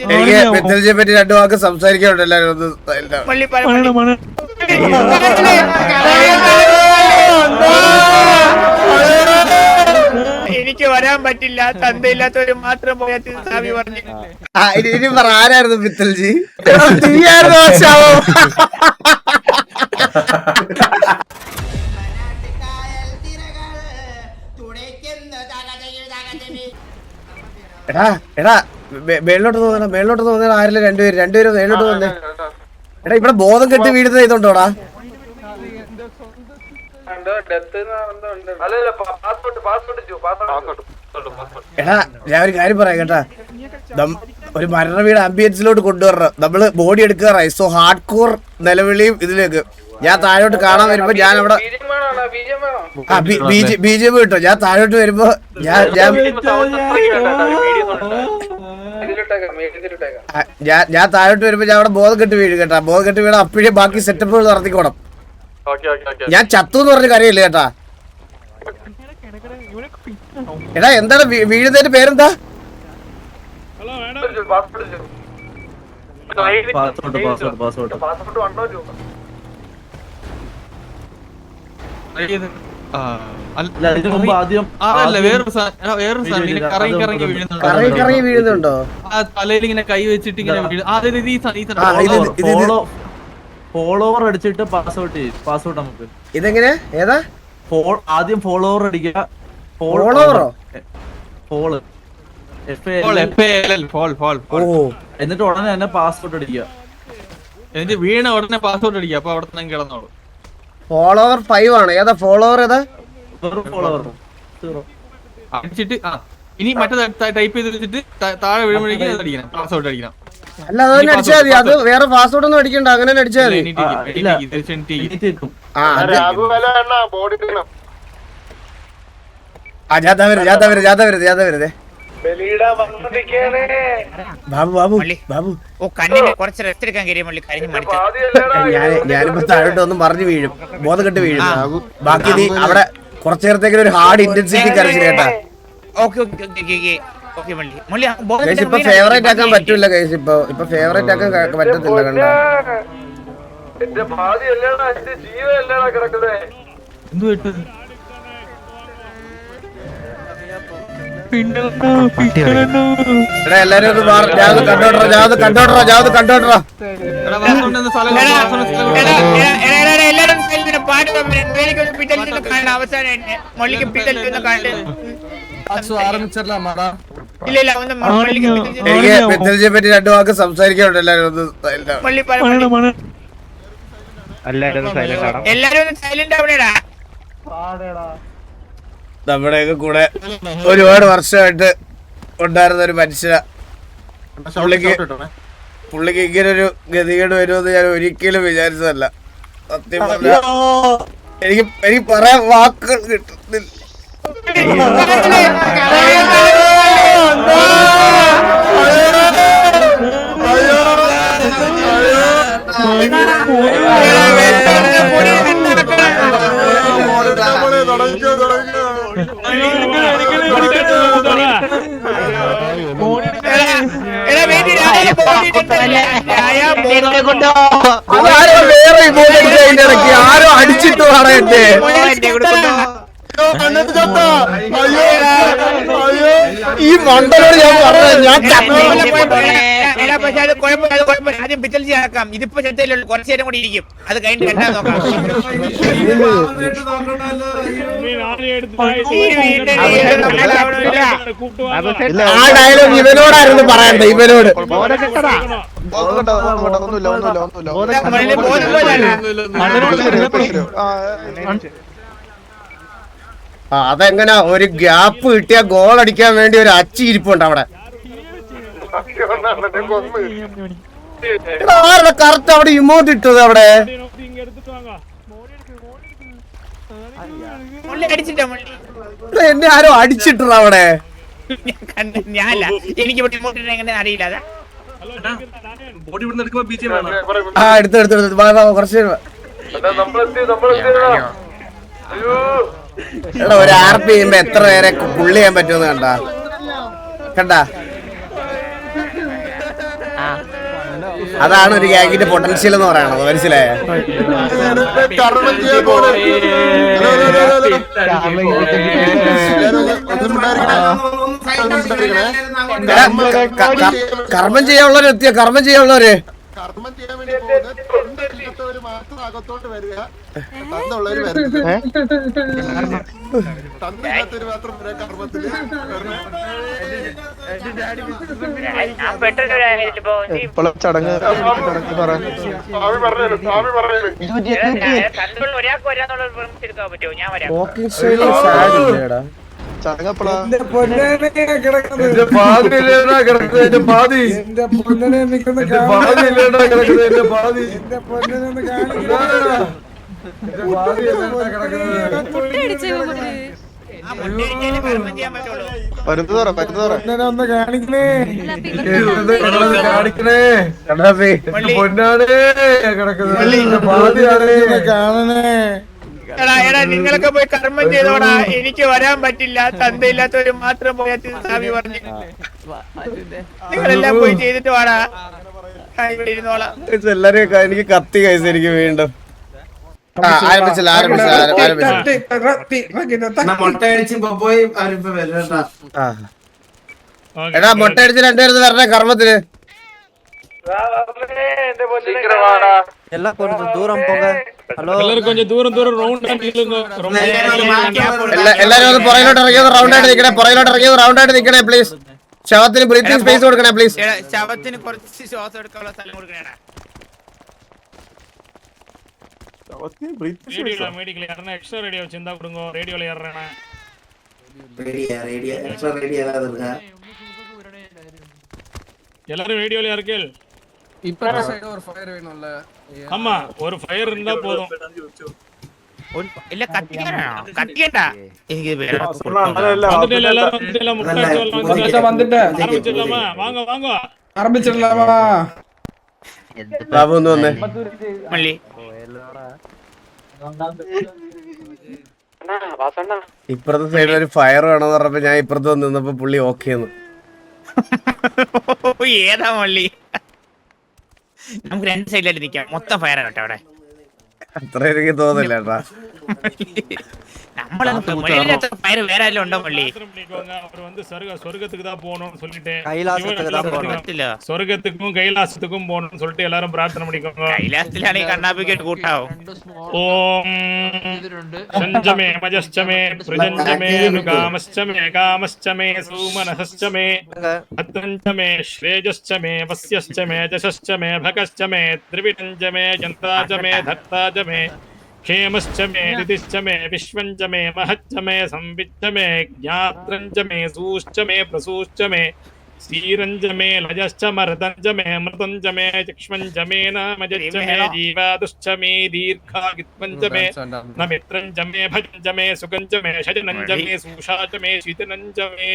എനിക്ക് പെത്തലിനെ പറ്റി രണ്ടു വാക്ക് സംസാരിക്കാനുണ്ട് എല്ലാരും ഒന്ന്. എനിക്ക് വരാൻ പറ്റില്ല, തന്തയില്ലാത്തവര് മാത്രം പോയാൽ സാമി പറഞ്ഞു. ഇനി പറ, ആരായിരുന്നു പിത്തൽജി? നീയായിരുന്നു ശവം. എടാ എടാ മേളിലോട്ട് തോന്നണ ആരില്ല, രണ്ടുപേരും മേളിലോട്ട് തോന്നേ. എടാ ഇവിടെ ബോധം കെട്ടി വീഴുന്ന ഇതുണ്ടോടാ? എടാ ഞാൻ ഒരു കാര്യം പറയാം കേട്ടാ, ഒരു മരണ വീട് ആംബിയൻസിലോട്ട് കൊണ്ടുവരണം. നമ്മള് ബോഡി എടുക്കാറായി. സോ ഹാർഡ് കോർ നിലവിളിയും ഇതിലേക്ക്. ഞാൻ താഴോട്ട് കാണാൻ വരുമ്പോ ഞാൻ അവിടെ BGM കിട്ടോ. ഞാൻ താഴോട്ട് വരുമ്പോ ഞാൻ താഴോട്ട് വരുമ്പോ ഞാൻ അവിടെ ബോധം കെട്ട് വീഴും കേട്ടാ. ബോധം കെട്ട് വീണ അപ്പോഴേ ബാക്കി സെറ്റപ്പുകൾ നടത്തിക്കോണം. ഞാൻ ചത്തു എന്ന് പറഞ്ഞ കാര്യമില്ല കേട്ടാ. എടാ എന്താണ് വീഴുന്നതിന്റെ പേരെന്താ? കറങ്ങി വീഴുന്നുണ്ടോ? തലയിൽ ഇങ്ങനെ കൈ വെച്ചിട്ട് ഇങ്ങനെ ഫോളോവർ അടിച്ചിട്ട് പാസ് ഔട്ട് നമുക്ക്. ഇതെങ്ങനെ ഏതാ? ആദ്യം ഫോളോവർ അടിക്കുക. ഫോളോവറോ? എന്നിട്ട് ഉടനെ തന്നെ പാസ്പോർട്ട് അടിക്കുക. എന്നിട്ട് വീണ ഉടനെ പാസ്പോർട്ട് അടിക്കുക. അപ്പൊ അവിടെ തന്നെ കിടന്നോളൂ. ഫോളോവർ 5 ആണ്. ഏതാ ഫോളോവർ? ഏതാ ഫോളോവർ? അടിച്ചിട്ട് ഇനി മറ്റേ ടൈപ്പ് ചെയ്ത് വെച്ചിട്ട് താഴെ വീഴുമ്പോഴേക്കും അടിക്കണം, പാസ്പോർട്ട് അടിക്കണം. അല്ല അത് തന്നെ അടിച്ചാൽ മതി. അത് വേറെ പാസ്പോർട്ട് ഒന്നും അടിക്കണ്ട, അങ്ങനെ തന്നെ അടിച്ചാൽ മതി. ഞാനിപ്പോ താഴോട്ട് ഒന്നും പറഞ്ഞു വീഴും, ബോധം കെട്ട് വീഴും. ബാക്കി നീ അവിടെ കുറച്ചു നേരത്തേക്ക് ഒരു ഹാർഡ് ഇന്റൻസിറ്റി കരച്ചിൽ കേട്ടാ. ഇപ്പൊ ഫേവറേറ്റ് ആക്കാൻ പറ്റൂല ഗൈസ്. ഇപ്പൊ ഫേവറേറ്റ് ആക്കാൻ പറ്റത്തില്ല. കണ്ട എല്ലാരും കണ്ടോട്ടറാ. എനിക്ക് പെത്തലിനെ പറ്റി രണ്ടു വാക്ക് സംസാരിക്കാനുണ്ട് എല്ലാരും ഒന്ന്. നമ്മുടെയൊക്കെ കൂടെ ഒരുപാട് വർഷമായിട്ട് ഉണ്ടായിരുന്ന ഒരു മനുഷ്യനാ. പുള്ളിക്ക് ഇങ്ങനെ ഒരു ഗതികേട് വരുമെന്ന് ഞാൻ ഒരിക്കലും വിചാരിച്ചതല്ല. സത്യം പറഞ്ഞ എനിക്ക് പറയാൻ വാക്കുകൾ കിട്ടുന്നില്ല. ആരോ അടിച്ചിട്ട് പറയട്ടെ. ഈ മണ്ടനോട് ഞാൻ ആദ്യം പിച്ചൽജി ആക്കാം. ഇതിപ്പോ ചെറുതല്ലോ, കുറച്ചു നേരം കൂടി ഇരിക്കും. അത് കഴിഞ്ഞിട്ട് കണ്ടാ നോക്കാം. ആ ഡയലോഗ് ഇവനോടായിരുന്നു പറയണ്ടേ. ഇവനോട് അതെങ്ങനെ ഒരു ഗ്യാപ്പ് കിട്ടിയ ഗോൾ അടിക്കാൻ വേണ്ടി ഒരു അച്ചി ഇരിപ്പുണ്ട് അവിടെ. കറക്റ്റ് അവിടെ ഇമോട്ട് ഇട്ടത് അവിടെ. എന്നെ ആരോ അടിച്ചിട്ടത് അവിടെ. എനിക്ക് അറിയില്ല. ആ എടുത്ത് കുറച്ച് എടാ ഒരു RP ചെയ്യുമ്പോ എത്ര പേരെ പുള്ളി ചെയ്യാൻ പറ്റുമെന്ന് കണ്ടാ അതാണ് ഒരു ഗ്യാങ്ങിന്റെ പൊട്ടൻഷ്യൽ എന്ന് പറയണത്, മനസ്സിലായോ? കർമ്മം ചെയ്യാനുള്ളവര് എത്തിയ കർമ്മം ചെയ്യാനുള്ളവര് കർമ്മം ചെയ്യാൻ വേണ്ടി പോകുന്നത് മാത്രം അകത്തോട്ട് വരിക, തന്നുള്ളവര് തന്നില്ലാത്തവര് മാത്രം വരിക കർമ്മത്തില്. ഇപ്പോഴും ചടങ്ങ് ചടങ്ങപ്പളാ ഒന്ന് കാണിക്കണേ കാണണേ. എടാ നിങ്ങളൊക്കെ പോയി കർമ്മം ചെയ്തോടാ, എനിക്ക് വരാൻ പറ്റില്ല, തന്തയില്ലാത്തവര് മാത്രം പോയാൽ സ്വാമി പറഞ്ഞു. നിങ്ങളെല്ലാം പോയി ചെയ്തിട്ട് വാടാ, ഇവിടെ ഇരുന്നോളാം. എല്ലാരും എനിക്ക് കത്തി കൈസ് എനിക്ക് വീണ്ടും ആരംഭിച്ചില്ല. എടാ മുട്ട അടിച്ച് രണ്ടുപേരും വരണേ കർമ്മത്തിന്. எல்லாம் கொஞ்சம் தூரம் போங்க. ஹலோ கொஞ்சம் தூரம் ரவுண்ட் എല്ലാരും ഒന്ന് പുറകിലോട്ട് ഇറങ്ങിയത് റൗണ്ട് ആയിട്ട് നിൽക്കണേ, പുറകിലോട്ട് ഇറങ്ങിയത് റൗണ്ട് ആയിട്ട് നിൽക്കണേ പ്ലീസ്. ശവത്തിന് ബ്രീത്തിങ് സ്പേസ് കൊടുക്കണേ പ്ലീസ്. ശവത്തിന് കുറച്ച് ശ്വാസം എടുക്കാനുള്ള സ്ഥലം കൊടുക്കണേടാ. எக்ஸ்ட்ரா ரேடியோ வச்சிருந்தா கொடுங்க, ரேடியோல ஏறறேனா எல்லாரும் ரேடியோல இருக்கேள். இப்ப சைடு ஒரு ஃபயர் வேணும்ல. ஆமா, ஒரு ஃபயர் இருந்தா போதும். இல்ல கத்தியடா, கத்தியடா. എനിക്ക് வந்துட்டே எல்லாரும் வந்துட்டே முட்டை வந்துட்டேன். ஆரம்பிச்சிடலாமா? வாங்க வாங்க ஆரம்பிச்சிடலாமா? ബാബു ഒന്ന് വന്നേ. മള്ളി ഇപ്പുറത്തെ സൈഡിൽ ഒരു ഫയർ വേണമെന്ന് പറഞ്ഞപ്പോ ഞാൻ ഇപ്പുറത്ത് വന്ന് നിന്നപ്പോ പുള്ളി ഓക്കേന്ന്. ഏതാ മള്ളി? നമുക്ക് രണ്ട് സൈഡിലായിട്ട് നിൽക്കാം, മൊത്തം ഫയർ ആകട്ടെ അവിടെ. അത്ര എനിക്ക് തോന്നില്ല കേട്ടാ. ഫയർ വേറെ ആരും ഉണ്ടോ മള്ളി? அவர் வந்து சொர்க்கத்துக்கு தான் போகணும்னு சொல்லிட்டு கைலாசத்துக்கு தான் போகணும். சொர்க்கத்துக்கும் கைலாசத்துக்கும் போகணும்னு சொல்லிட்டு எல்லாரும் பிரார்த்தனை பண்ணிக்கோங்க. കൈലാസത്തിലാണെങ്കിൽ കണ്ണാപ്പിക്ക് കൂട്ടാവും. ഓം സഞ്ജമേ മജശ്ചമേ പ്രജഞ്ജമേ കാമശ്ചമേ കാമശ്ചമേ സൂമനശ്ചമേ അത്രഞ്ചമേ ശ്രേജശ്ചമേ വസ്യശ്ചമേ ജശശ്ചമേ ഭകശ്ചമേ ത്രിവിടഞ്ജമേ ജന്താചമേ ധർത്താചമേ क्षेमश्चमे दितिश्चमे विश्वञ्चमे महच्चमे संविच्चमे ज्ञात्रञ्चमे सूश्चमे प्रसूश्चमे श्रीरञ्जमे लजश्चमर्दञ्जमे मृतञ्जमे चक्ष्मञ्जमे नामजच्चमे जीवादुश्चमे दीर्घागित्वञ्जमे नमित्रञ्जमे भजञ्जमे सुगञ्जमे शजनञ्जमे सूषाचमे शीतनञ्जमे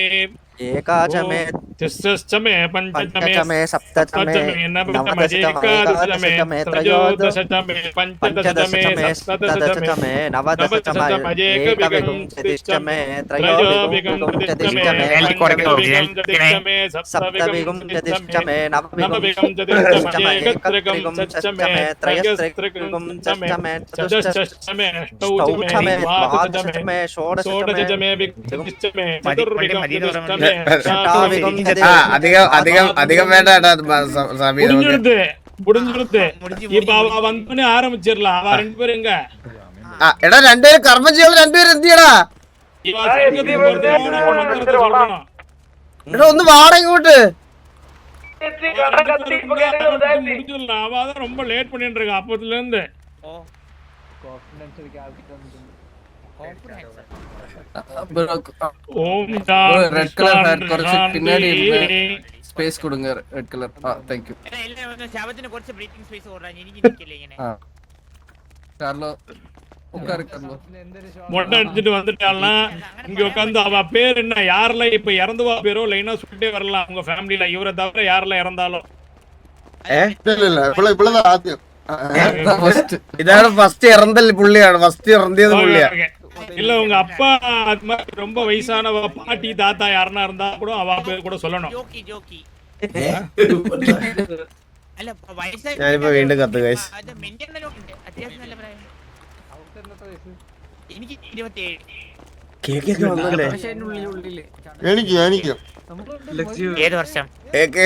एकाचमे तिस्रश्चमे पञ्चचमे सप्तचमे नवदशमे त्रयोदशमे पञ्चदशमे सप्तदशमे नवदशमे एकविगं चतुश्चमे त्रयोविगं चतुश्चमे सप्तविगं चतुश्चमे नवविगं चतुश्चमे एकत्रिगं चतुश्चमे त्रयस्त्रिगं चतुश्चमे चतुश्चमे अष्टौचमे द्वादशमे षोडशमे विगुश्चमे चतुर्विगं അധികം വേണ്ട വന്നോനെ ആരംഭിച്ചിരലാം. അവ രണ്ടുപേരും എങ്ക എടാ രണ്ടുപേരും കർമ്മം ചെയ്യാൻ രണ്ടുപേരും എന്തിയടാ? എടാ ഒന്ന് വാടാ ഇങ്ങോട്ട്. அவதான் ரொம்ப லேட் பண்ணிட்டு இருக்கா அப்பத்துல இருந்து. ஓம் ரெட் கலர் ஹேர் കുറച്ച് പിന്നാടി സ്പേസ് കൊടുங்க. Red colour. Thank you. ശവത്തിന് കുറച്ച് ബ്രീത്തിങ് സ്പേസ് കൊടുക്കാൻ എനിക്ക് നിൽക്കില്ല ഇങ്ങനെ. കാർലോ உட்காரு கார்லோ. மொட்டை அடிச்சுட்டு வந்துட்டாள்னா இங்க உட்காந்து அவ பேர் என்ன, யாரெல்லாம் இப்ப இறந்துவா பேரோ லைனா சொல்லிட்டே வரலாம். உங்க ஃபேமிலில இவரை தவிர யாரெல்லாம் இறந்தாலும் ഇതാണ് ഫസ്റ്റ് ഇറന്തൽ പുള്ളിയാണ്. ഫസ്റ്റ് ഇറന്തിയത് പുള്ളിയാ. இல்ல உங்க அப்பா அது மாதிரி ரொம்ப வயசான பாட்டி தாத்தா யாருன்னா இருந்தா கூட அவ பேர் கூட சொல்லணும். ജോക്കി ജോക്കി അല്ല വയസ്സായി ഞാനിപ്പോ വീണ്ടും കത്ത് ഗൈസ്. അത് മെന്റലിലുണ്ട് അത്യാവശ്യം നല്ല പ്രായം. എനിക്ക് 27. കേക്കൊക്കെ വന്നല്ലേ? എനിക്ക് ഏത് വർഷം? കേക്ക്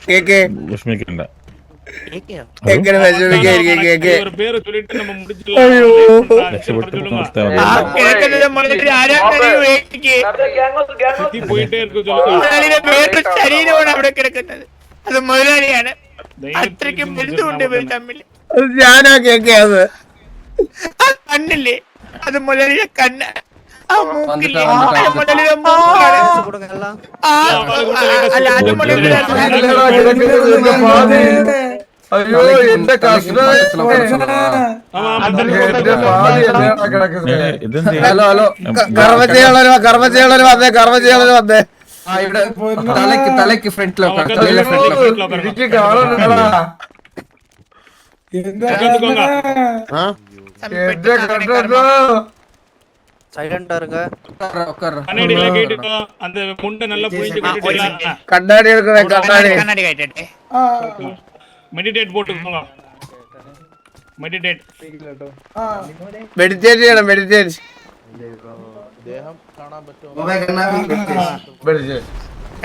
കേക്ക് വിഷമിക്കണ്ട. കേക്കോ? എങ്ങനെ വിഷമിക്കായിരിക്കും കേക്ക്? ஒரு பேரை சொல்லிட்டு நம்ம முடிச்சிடலாம். അയ്യോ രക്ഷപ്പെട്ടു சொல்லுங்க. ആ കേൾക്കുന്നത് മുതലാളി ആരാണെന്ന് എനിക്ക് சுத்தி போயிட்டே இருக்கு சொல்லுங்க. മുതലാളിയുടെ വേറൊരു ശരീരമാണ് അവിടെ കിടക്കുന്നത്. അത് മുതലാളിയാണ്. അത്രയ്ക്ക് ബന്ധമുണ്ട് ഇവർ തമ്മിൽ. ഞാനാ കേക്ക് അത് കണ്ണില്ലേ? അത് മുതലാളിയുടെ കണ്ണ്. ആ മൂക്കില്ലേ? വന്നിട്ടാ. അത് മുതലാളിയുടെ മൂക്കാണ്. കൊടുക്കല്ല ആ, അല്ല അത് മുതലാളിയുടെ അയ്യോ എന്റെ ഹലോ ഹലോ കർമ്മ ചെയ്യാനുള്ളവര് വന്നേ കർമ്മ ചെയ്യാനുള്ളവര് വന്നേ. ഇവിടെ തലയ്ക്ക് ഫ്രണ്ടിലോ തലയിലെ ഫ്രണ്ടിലോ உட்காந்துக்கோங்க. சைலண்டா இருங்க கண்ணாடியில கேட்டுக்கோ. அந்த முண்டை நல்லா புரிஞ்சு கேட்டுட்டீங்களா? കണ്ണാടി എടുക്കണേ കണ്ണാടി. കണ്ണാടി കഴിട്ടെ. மெடிடேட் போட்டுக்கோங்க. மெடிடேட். മെഡിറ്റേറ്റ് ചെയ്യണം മെഡിറ്റേറ്റ്.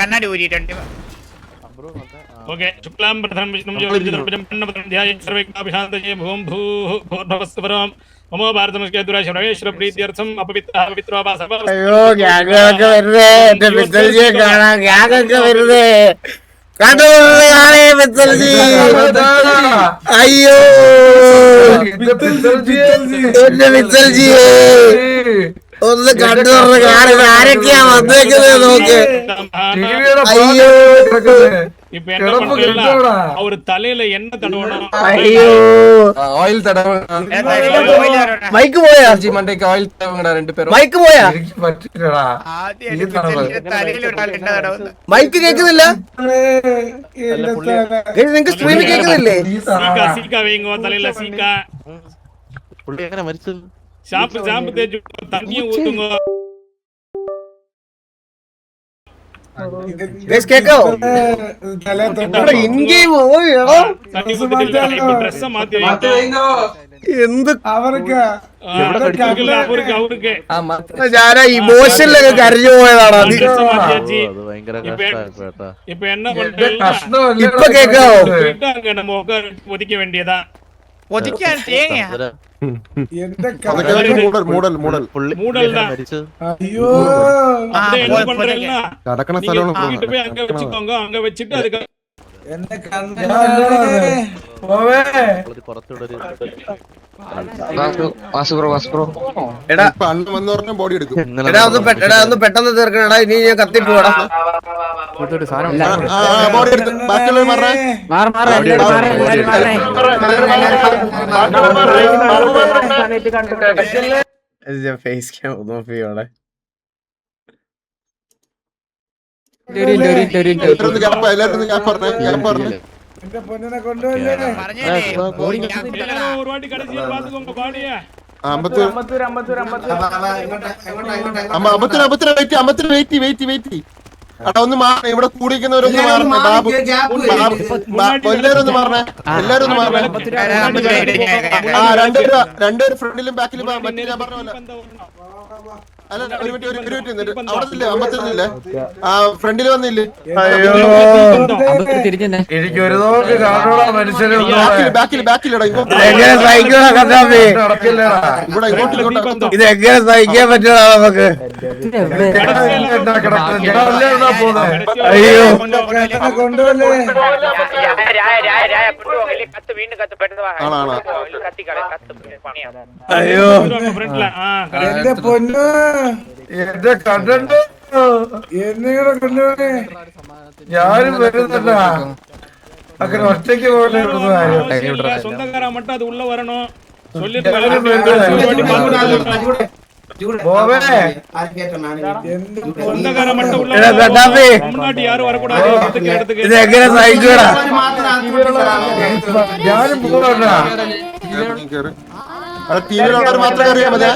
കണ്ണാടി ഊരിയിട്ടുണ്ട്. ओके शुक्लां प्रथमं विष्णुं ज्योतिर्भुजं प्रसन्नं ध्यायेत् सर्वविघ्नोपशान्तये भूं भूः भूर्भुवस्सुवरं मम भारतमस्केतुराश्रमेश्वर प्रीत्यर्थम् अपवित्रः पवित्रो वा सर्वः. അയ്യോ ഗ്യാങ്ങൊക്കെ വരുന്നേ. എന്റെ മിത്തൽജിയെ കാണാൻ ഗ്യാങ്ങൊക്കെ വരുന്നേ. കണ്ടുകൊള്ളേ മിത്തൽജി. അയ്യോ എന്റെ മിത്തൽജിയെ ഒന്ന് കണ്ടു പറഞ്ഞ കാണുന്നത് ആരൊക്കെയാ വന്നേക്കുന്നത് നോക്ക്. അയ്യോ இப்ப என்ன பண்றீங்களா? அவர் தலையில என்ன தடவணும்? അയ്യോ ഓയിൽ തടവ മൈക്ക് പോയാ? മണ്ടേക്ക് ഓയിൽ തടവങ്ങടാ രണ്ടുപേരും. മൈക്ക് പോയാ? തലയിൽ ഒരാളുണ്ട് തടവുന്നു. മൈക്ക് കേക്കുന്നില്ല? നിങ്ങക്ക് സ്ക്രീനിൽ കേക്കുന്നില്ലേ? சீக்கா சீக்கா வைங்க தலையில சீக்கா. പുള്ളി എങ്ങനെ മരിച്ചത്? ஷாம்பு தேய்ச்சு தண்ணியும் ஊத்துங்க. കേക്കാവോ? ഇൻഗെയിം தண்ணி ஊத்திட்டு இப்ப Dress மாத்தி வைங்க. എന്ത് அவருக்கு ഞാനാ ഇമോഷനിലൊക്കെ കരഞ്ഞു പോയതാണ്. Dress மாத்தியாச்சு. അത് ഭയങ്കര കഷ്ടമായിപ്പോ കേട്ടാ. இப்ப என்ன பண்றீங்க? ഇപ്പൊ കേക്കാവോ? அங்க நம்ம உட்கார ஒதுக்க வேண்டியதா? ഒതുക്കാൻ തേങ്ങ. മൂടൽ പുള്ളി മൂടൽ தான். മരിച്ചത്. அப்படியே என்ன பண்றீங்கன்னா നടക്കണ நீங்க സ്ഥലമാണ് தூக்கிட்டு போய் அங்க வச்சுக்கோங்க. அங்க வச்சுட்டு அதுக்கு പുറത്തോടൊരു എടാ ഇപ്പൊ അണ്ണൻ വന്ന് പറഞ്ഞ ബോഡി എടുക്കും. എടാ ഒന്ന് പെട്ടെന്ന് തീർക്കണടാ. ഇനി ഞാൻ കത്തിപ്പോടാ. ബോഡി എടുത്ത് ബാക്കിയുള്ളവർ പറഞ്ഞേ ഫേസ് ക്യാം ഒന്ന് ഓഫ് ചെയ്യോടെ. എല്ലാവരും ഞാൻ പറഞ്ഞേ പറഞ്ഞേ ஒரு வாட்டி கடைசியா பாத்துக்கோங்க பாடிய. അമ്പത്തിന് വെയിറ്റ് എടാ ഒന്ന് മാറണേ. ഇവിടെ കൂടിക്കുന്നവരൊന്ന് മാറണേ. ബാബു എല്ലാവരും ഒന്ന് മാറണേ. എല്ലാവരും ഒന്ന് മാറണേ. രണ്ടുപേരും ഫ്രണ്ടിലും ബാക്കിലും മറ്റേ ഞാൻ പറഞ്ഞ പോലെ. അല്ല ഒരു മിനിറ്റ് നിന്നിട്ട് അവിടെ ഇല്ലേ അമ്പത്തില്ലേ ആ ഫ്രണ്ടിൽ വന്നില്ലേ? എനിക്ക് ഒരു നോക്ക് കാണോടാ മനുഷ്യന്. ബാക്കിലിടാ എങ്ങനെ സഹിക്കണോ കഥാപി? ഇവിടെ ഇങ്ങോട്ട് ഇത് എങ്ങനെ സഹിക്കാൻ പറ്റണോ നമുക്ക്? അയ്യോ അയ്യോ എന്റെ പൊന്നു എന്റെ കണ്ടോ എന്നിങ്ങനെ കൊണ്ടുപോണേ. ഞാനും വരുന്നുണ്ടാ അങ്ങനെ ഒറ്റയ്ക്ക് പോകണേ. சொந்தக்கார மட்டும் அது உள்ள வரணும். முன்னாடி யாரும் வரக்கூடாது. ഇത് എങ്ങനെ സഹിക്കൂടാ? ഞാനും പോകണ്ട. ടിവിയിലുള്ളവർ മാത്രം അറിയാൻ മതി.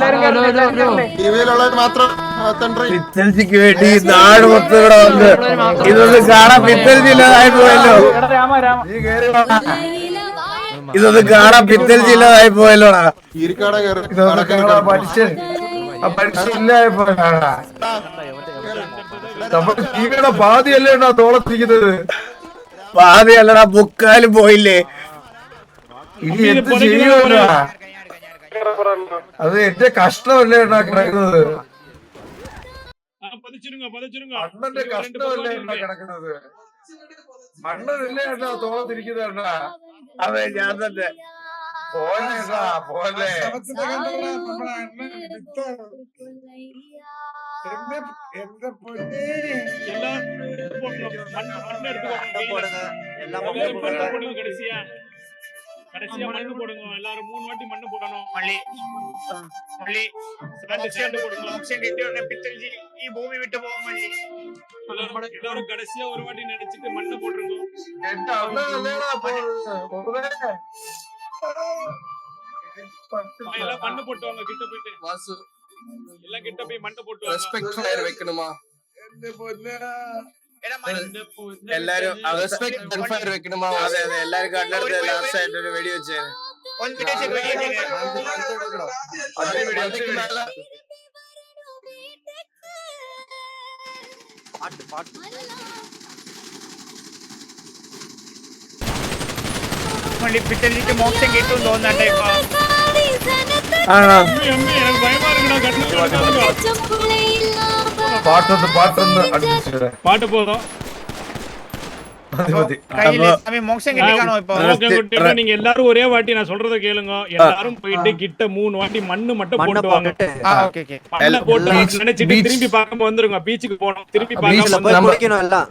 ടിവിയിലുള്ളവർ മാത്രം തണ്ടി. പിത്തൽജിക്ക് വേണ്ടി നാട് മൊത്തം ഇവിടെ വന്ന് ഇതൊന്നും കാണാൻ പിത്തൽജി ഇല്ലാതായി പോയല്ലോ. ഇതൊന്നും കാണാൻ പിത്തൽജി ഇല്ലാതായി പോയല്ലോടാ. ഈരിക്കാട കയറി പാതിയല്ലേടാ തോളത്തിരിക്കുന്നത്. പാതിയല്ലടാ മുക്കാലും പോയില്ലേ. ഇനി എന്ത് ചെയ്യുമല്ല, അത് എന്റെ കഷ്ടമല്ലേ കിടക്കുന്നത്. അണ്ണന്റെ കഷ്ടമല്ലേ കിടക്കുന്നത്. അണ്ണനല്ലേ ഏട്ടാ തോളത്തിരിക്കുന്നത് ഏട്ടാ. അതെ ഞാൻ തന്നെ. പോലെ പോലെ கடைசியா மண்ணு போடுங்க எல்லாரும் 3 வாட்டி மண்ணு போடணும் மல்லி பித்தல்ஜி ഈ ഭൂമി വിട്ടു പോകും മല്ലി. എല്ലാവരും കടസിയാ ഒരു വാട്ടി നടിച്ചിട്ട് മണ്ണ് പോട്ടിരുന്നു. എന്റെ അണ്ണനല്ലേടാ எல்லாம் மண்ணு போட்டுவாங்க கிட்ட போயிட்டு. வாசு எல்லாம் கிட்ட போய் மண்ணு போட்டு ரெஸ்பெக்ட் ஃபயர் வைக்கணுமா? എല്ലാരും ரெஸ்பெக்ட் கன் ஃபயர் வைக்கணுமா? അതെ അതെ എല്ലാരും കണ്ടെടുത്ത് ലാസ്റ്റ് ആയിട്ട് ഒരു വെടി വെച്ചേ. മല്ലി പിത്തൽജിക്ക് മോക്ഷം കിട്ടും തോന്നണ്ടേ ഇപ്പൊ. ആണോ? ഭയമാ പാട്ടൊന്ന് അടിച്ചു പാട്ട് പോതോ கையில சாமி மோக்ஷம் கிட்ட காணோம் இப்போ. நீங்க எல்லாரும் ஒரே வாட்டி நான் சொல்றத கேளுங்க. எல்லாரும் போயிட்டு கிட்ட 3 வாட்டி மண்ணு மட்டும் போட்டுவாங்க. Okay okay. மண்ணு போட்டு நினைச்சிட்டு திரும்பி பார்க்காம வந்துருங்க. பீச்சுக்கு போறோம். திரும்பி பார்க்காம குளிக்கணும் எல்லாம்.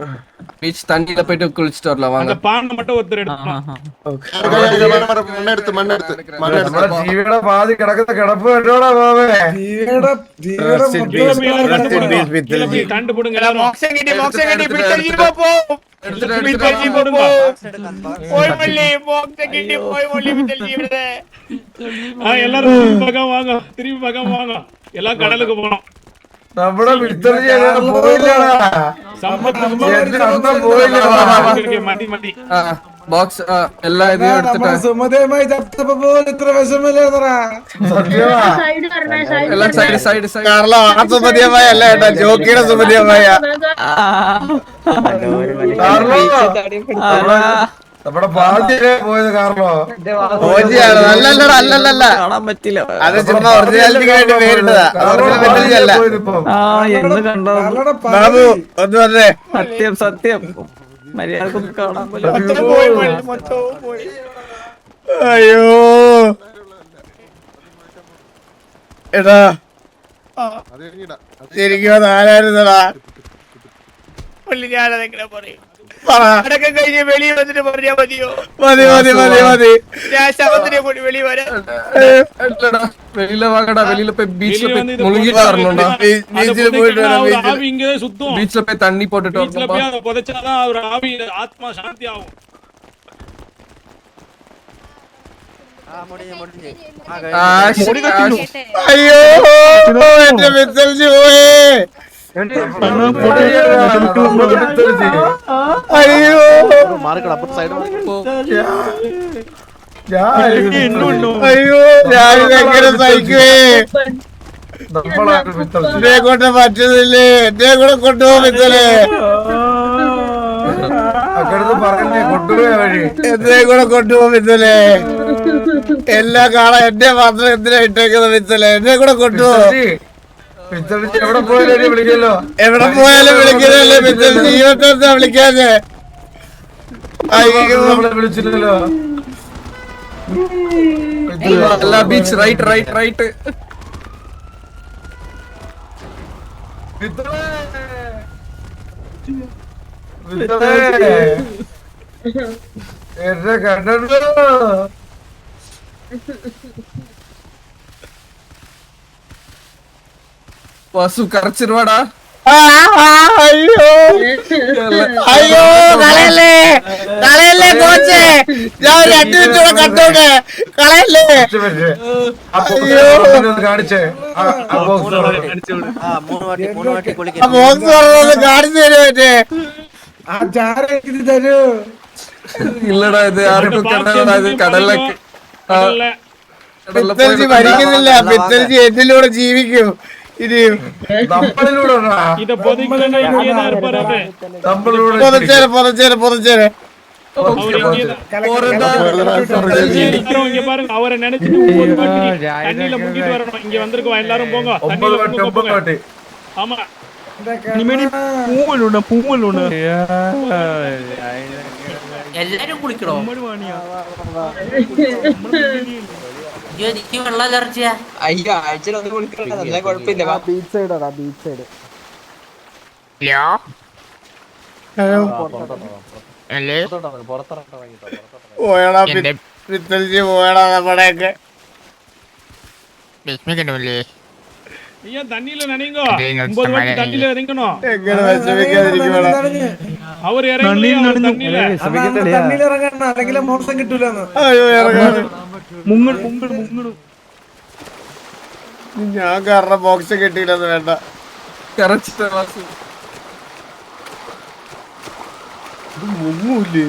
பீச் தண்ணில போயிட்டு குளிச்சிட்டு வரலாம் வாங்க. அந்த பானை மட்டும் ஒருத்தர் எடுத்துக்கலாம். നമ്മുടെ ജീവിയുടെ പാതി കിടക്കുന്ന കിടപ്പ് കേട്ടോടാ ബാബേ. தண்டு போடுங்க எல்லாரும். മോക്ഷം കിട്ടി പിത്തൽജി പോ പിത്തൽജി പോ. പോയി മല്ലി മോക്ഷം കിട്ടി പോയി മല്ലി പിത്തൽജി ഇവിടെ. எல்லாரும் திரும்பி பார்க்காம வாங்க. எல்லாம் கடலுக்கு போனோம். നമ്മുടെ പിത്തൽജി പോയില്ലടാ. എന്റെ അണ്ണൻ പോയില്ലടാ. മതി മതി. ബോക്സ് എല്ലാ ഇതും എടുത്തിട്ട് സുമതമായി ചത്തപ്പോ പോലും ഇത്ര വിഷമല്ലേന്നറാ. സത്യമാ. എല്ലാം സൈഡ് സൈഡ് സൈഡ്. കാർലോ ആ സുമതിയമായ അല്ല കേട്ടോ, ജോക്കിയുടെ സുമതിയമായ. നമ്മുടെ പാതിയിലേ പോയത് കാർലോ. ഓജിയാണ്. അല്ലല്ലടാ അല്ലല്ല കാണാൻ പറ്റില്ല. അത് ചുമ്മാ ഒറിജിനാലിറ്റിക്ക് വേണ്ടി പേരിട്ടതാ. ഒറിജിനൽ പിത്തൽജി അല്ല. ബാബു ഒന്ന് വന്നേ. സത്യം സത്യം മര്യാദക്കൊന്നും കാണാൻ പോലും. അയ്യോ എടാ ശരിക്കും ആരായിരുന്നടാ? മല്ലി ഞാനതെങ്ങനെ പറയും? അടക്കം കഴിഞ്ഞ് വെളിയിൽ വന്നിട്ട് പറഞ്ഞാ മതിയോ? മതി മതി മതി മതി. ഞാൻ ശവത്തിനെ കൂടി വെളിയിൽ വരാം. வெளியில வாங்கடா. வெளியில போய் பீச்ல போய் முழுங்கிட்டு வரணும்டா. ബീച്ചിൽ പോയിട്ട് വരാം. ஆவி இங்கே சுத்தம். பீச்ல போய் தண்ணி போட்டுட்டு பீச்ல வரணும்பா. போய் அதை புதைச்சாதான் ஒரு ஆவி ஆத்மா சாந்தி ஆகும். അയ്യോ എന്റെ പിത്തൽജി പോയേ. അയ്യോ അയ്യോ ഞാനിതെങ്ങനെ സഹിക്കുവേ. എന്നെ കൊണ്ട് പറ്റുന്നില്ലേ. എന്നെ കൂടെ കൊണ്ടുപോകും പിത്തലേ. എന്നെ കൂടെ കൊണ്ടുപോകും പിത്തലേ. എല്ലാം കാണാൻ എന്നെ മാത്രം എന്തിനാ ഇട്ടേക്കുന്നത് പിത്തലേ. എന്നെ കൂടെ കൊണ്ടുപോകും. എവിടെ പോയാലും വിളിക്കല്ലോ. എവിടെ പോയാലും വിളിക്കുന്നല്ലേ പിത്തൽ. ജീവത്തെന്താ വിളിക്കാതെ. അയ്യോ വിളിച്ചില്ലല്ലോ. എല്ലാ ബീച്ച് റൈറ്റ് റൈറ്റ് റൈറ്റ്. എന്നെ കണ്ടോ. വാസു കറച്ചിരുവാടാ. അയ്യോ അയ്യോ കളയല്ലേ കളയല്ലേ കോച്ചേ. ഞാൻ 2 മിനിറ്റ് കൂടെ കണ്ടോട്ടെ. കളയല്ലേ കാണിച്ചേ മൂന്ന് വാട്ടി കുളിക്കുന്നു. ബോക്സ് പറഞ്ഞത് കാണിച്ചു തരും മറ്റേ ആ ചാര ഇത് തരൂ. ഇല്ലടാ ഇത് ആർക്കും കിടന്നടാ ഇത് കടലിലേക്ക് പിത്തൽജി മരിക്കുന്നില്ല. പിത്തൽജി എന്നിലൂടെ ജീവിക്കും ഇനിയും. നമ്മളിലൂടെ இத பொதிக்கணும் இங்கே தான் இருப்பாரு அவரு. നമ്മളിലൂടെ പൊതച്ചേരെ പൊതച്ചേരെ பொதச்சேரு. அவர் இங்கே தான். எல்லாரும் இங்க பாருங்க அவரை நினைச்சிட்டு ஒவ்வொரு வாட்டி தண்ணியில முங்கிட்டு வரணும். இங்க வந்திருக்கோம் எல்லாரும் போங்க. தண்ணியில முங்க போங்க. ഒമ്പത് ஆமா. പൂവലുണ്ട് എല്ലാരും കുളിക്കണോ? എനിക്ക് വെള്ളം അലർജിയാ. അയ്യോ ആഴ്ചയിൽ ഒന്ന് കുളിക്കണം, നല്ല കുഴപ്പമില്ല. പോയടാ പിത്തൽജി പോയടാ നമ്മുടെയൊക്കെ. ஐயா தண்ணியில நினைங்க. 9 வாட்டி தண்ணியில இறங்கணும். എങ്ങനെ വിഷമിക്കാതിരിക്കുവാടാ. அவர் இறங்கி தண்ணியில തണ്ണിയിലിറങ്ങണം, അല്ലെങ്കിൽ മോശം കിട്ടൂലെന്ന്. അയ്യോ ഇറങ്ങാൻ മുങ്ങണു ഞാൻ കാരണം ബോക്സ് കിട്ടിയില്ലെന്ന് വേണ്ട. കറച്ചിട്ട ക്ലാസ് ഇത് മുങ്ങൂല്ലേ?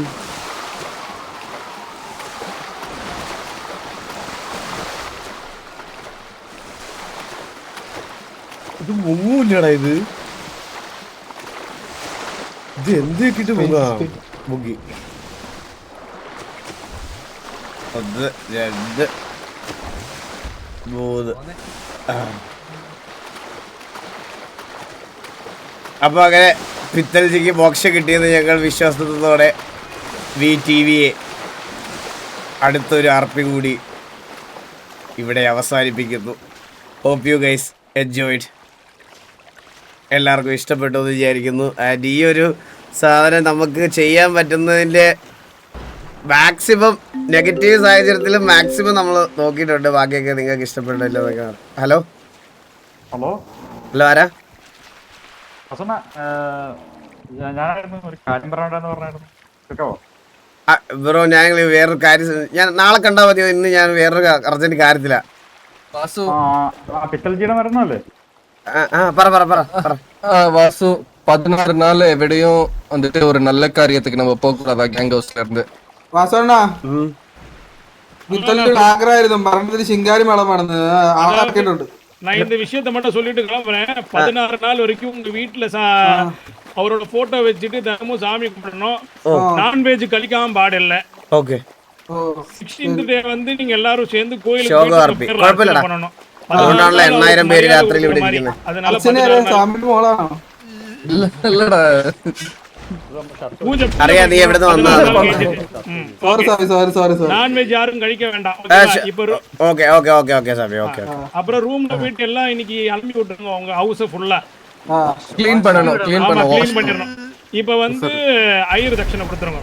ഇത് മുങ്ങൂല്ലടാ. ഇത് എന്ത് കിട്ടിട്ട് മുങ്ങി. 1 2 3. അപ്പൊ അങ്ങനെ പിത്തൽജിക്ക് മോക്ഷ കിട്ടിയെന്ന് ഞങ്ങൾ വിശ്വാസത്തോടെ VTVയെ അടുത്തൊരു RP കൂടി ഇവിടെ അവസാനിപ്പിക്കുന്നു. Hope you guys enjoyed. എല്ലാവർക്കും ഇഷ്ടപ്പെട്ടു എന്ന് വിചാരിക്കുന്നു. ആൻഡ് ഈ ഒരു സാധനം നമുക്ക് ചെയ്യാൻ പറ്റുന്നതിൻ്റെ മാക്സിമം നെഗറ്റീവ് സാഹചര്യത്തിൽ മാക്സിമം നമ്മൾ നോക്കിയിട്ടുണ്ട്. ബാക്കിയൊക്കെ നിങ്ങൾക്ക് ഇഷ്ടപ്പെട്ടില്ല എന്നൊക്കെ. ഹലോ ഹലോ ആരാ? ബ്രോ ഞാൻ വേറൊരു കാര്യം, ഞാൻ നാളെ കണ്ടാൽ മതിയോ? ഇന്ന് ഞാൻ വേറൊരു അർജന്റ് കാര്യത്തിലാ. பித்தல்ஜியோட வரணும்ல. പറ പറ പറ പറ. வாசு 16 நாள் எവിടെயும் வந்துட்டு ஒரு நல்ல காரியத்துக்கு நம்ம போக கூடாதா கேங் ஹவுஸ்ல இருந்து? വാസവണ്ണ പിത്തലിന്റെ ആഗ്രഹമായിരുന്നു പറഞ്ഞത് ശിങ്കാരി മേളമാണെന്ന് ആക്കിയിട്ടുണ്ട്. நான் இந்த விஷயத்தை மட்டும் சொல்லிட்டு கிளம்புறேன். 16 நாள் வரைக்கும் உங்க வீட்டுல அவரோட போட்டோ வச்சுட்டு தினமும் சாமி கும்பிடணும். நான்வெஜ் கழிக்காம பாடில்ல. ഓക്കെ 16th டே வந்து நீங்க எல்லாரும் சேர்ந்து கோயிலுக்கு ஷோகோ ஆர்பி குழப்பமில்லடா. അതുകൊണ്ടാണല്ലോ 8000 പേര് രാത്രിയിൽ ഇവിടെ ഇരിക്കുന്നത്. அதனால സാമിന്റെ മോളാണോ? இல்லடா பூஜை അറിയാം നീ എവിടെ നിന്ന് വന്നാ. സോറി நான்வெஜ் யாரும் கழிக்க வேண்டாம். இப்போ okay okay okay okay Sabi okay okay. அப்புறம் ரூம்ல போயிட்டு எல்லாம் இன்னைக்கு அலம்பி விட்டுருங்க உங்க ஹவுஸ் ஃபுல்லா. க்ளீன் பண்ணனும் க்ளீன் க்ளீன் பண்ணனும். பண்ணிரணும். இப்போ வந்து ஐயர் தட்சணை கொடுத்துருங்க.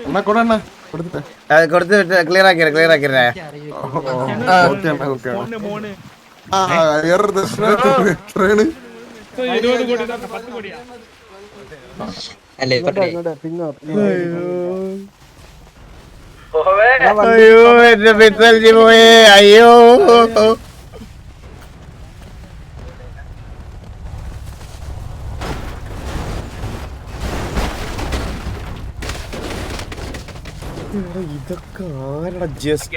എന്നാ കൂടെ അണ്ണാ കൊടുത്തിട്ടേ. അത് കൊടുത്ത് ക്ലിയർ ആക്കിയേ. ഓക്കെ അണ്ണാ ഓക്കെ വേറെ ദർശനം എത്രയാണ്? 20 கோடி தான் 10 கோடியா? അയ്യോ എന്റെ പിത്തൽജി പോയേ. അയ്യോ ഇതൊക്കെ ആരടാ? ജസ്റ്റ്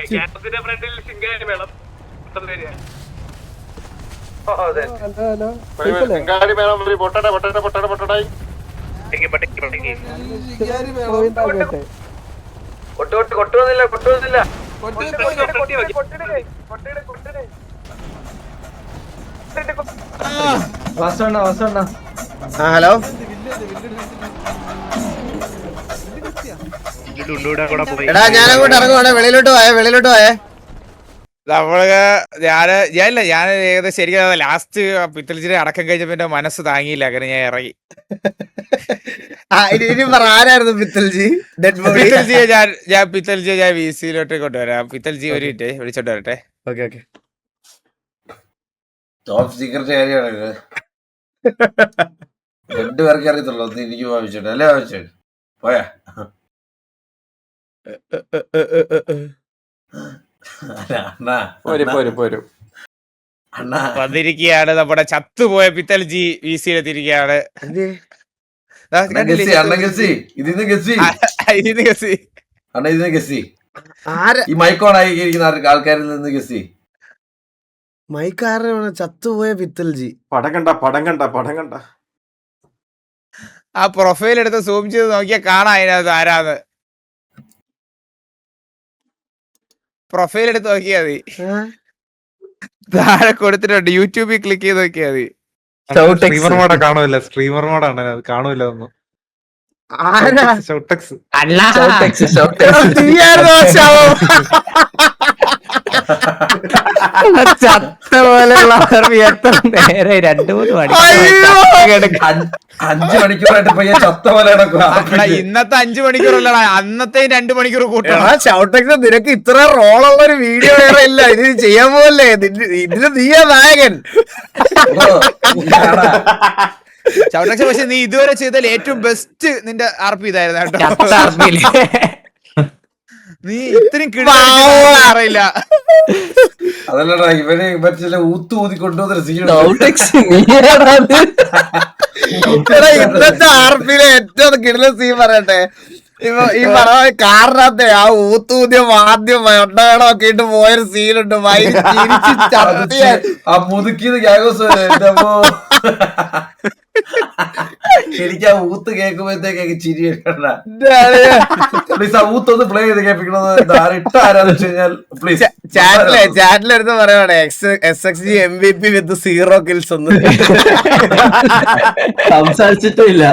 ശിങ്കാരി മേളം വരി പൊട്ടട്ടെ പൊട്ടട്ടെ പൊട്ടട്ടെ പൊട്ടടായി. കൊട്ടുവന്നില്ല ഹലോ എടാ ഞാൻ അങ്ങോട്ട് ഇറങ്ങുവാണേ. വെളിയിലോട്ട് പോയേ. ഞാനില്ല ഞാൻ ഏകദേശം ശരിക്കും ലാസ്റ്റ് പിത്തൽജിനെ അടക്കം കഴിഞ്ഞപ്പോ എന്റെ മനസ്സ് താങ്ങിയില്ല. അങ്ങനെ ഞാൻ ഇറങ്ങി. ഇനി പറ ആരായിരുന്നു പിത്തൽജി? Dead body. പിത്തൽജിയെ ഞാൻ VCയിലോട്ട് കൊണ്ടുവരാം. പിത്തൽജി ഒരു മിനിറ്റ് വിളിച്ചോണ്ട് വരട്ടെ. Okay okay. ടോപ്പ് സീക്രട്ട് കാര്യമാണ്. 2 പേർക്ക് അറിയത്തുള്ളൂ. ഒന്ന് എനിക്ക് ഭാവിച്ചിട്ട് അല്ലേ? ഭാവിച്ചിട്ട് പോയാ വന്നിരിക്കുകയാണ് നമ്മുടെ ചത്തുപോയ പിത്തൽജി വീസിയിലെത്തിയിരിക്കുകയാണ്. ആൾക്കാരിൽ നിന്ന് ഗസി മൈക്കാരനാണ് ചത്തുപോയ പിത്തൽജി. പടം കണ്ട ആ പ്രൊഫൈൽ എടുത്ത് സൂം ചെയ്ത് നോക്കിയാൽ കാണാം അതിനകത്ത് ആരാന്ന്. പ്രൊഫൈൽ എടുത്ത് നോക്കിയാ മതി, താഴെ കൊടുത്തിട്ടുണ്ട്. യൂട്യൂബിൽ ക്ലിക്ക് ചെയ്ത് നോക്കിയാ മതി. സ്ട്രീമർ മോഡാ കാണൂല, സ്ട്രീമർ മോഡാണ് അത് കാണൂല ഒന്നും. ചത്ത പോലെയുള്ള നേരെ 2-3 ഇന്നത്തെ 5 മണിക്കൂറല്ല, അന്നത്തെ 2 മണിക്കൂർ കൂട്ടണം. ഷൗട്ടക്സ് നിനക്ക് ഇത്ര റോളുള്ള ഒരു വീഡിയോ വേറെ ഇല്ല. ഇത് ചെയ്യാൻ പോവല്ലേ, ഇതിന് നീയാ നായകൻ. ചൗട്ടക്സ് പക്ഷെ നീ ഇതുവരെ ചെയ്താൽ ഏറ്റവും ബെസ്റ്റ് നിന്റെ RP ഇതായിരുന്നു കേട്ടോ. നീ ഇത്രയും അറിയില്ല. അതല്ലടാ ഇവന് മറ്റേ ഊത്ത് ഊതി കൊണ്ടുവന്ന ഇന്നത്തെ RPയിലെ ഏറ്റവും കിടിലൻ സീൻ പറയട്ടെ. ഈ പറഞ്ഞ കാറിനകത്തെ ആ ഊത്തൂദ്യം വാദ്യം ഒക്കെ ഇട്ട് പോയൊരു സീനുണ്ട്. ആ മുതുക്കിയത് എനിക്ക് ആ ഊത്ത് കേൾക്കുമ്പോഴത്തേക്ക് ചിരി എടുക്കണ്ട. പ്ലീസ് ആ ഊത്തൊന്ന് പ്ലേ ചെയ്ത് കേൾപ്പിക്കണത് ഇട്ട് ആരാന്ന് വെച്ച് കഴിഞ്ഞാൽ പ്ലീസ് ചാറ്റിലെടുത്ത് പറയുവാണ് SXG MVP വിത്ത് 0 kills ഒന്ന് സംസാരിച്ചിട്ടില്ല.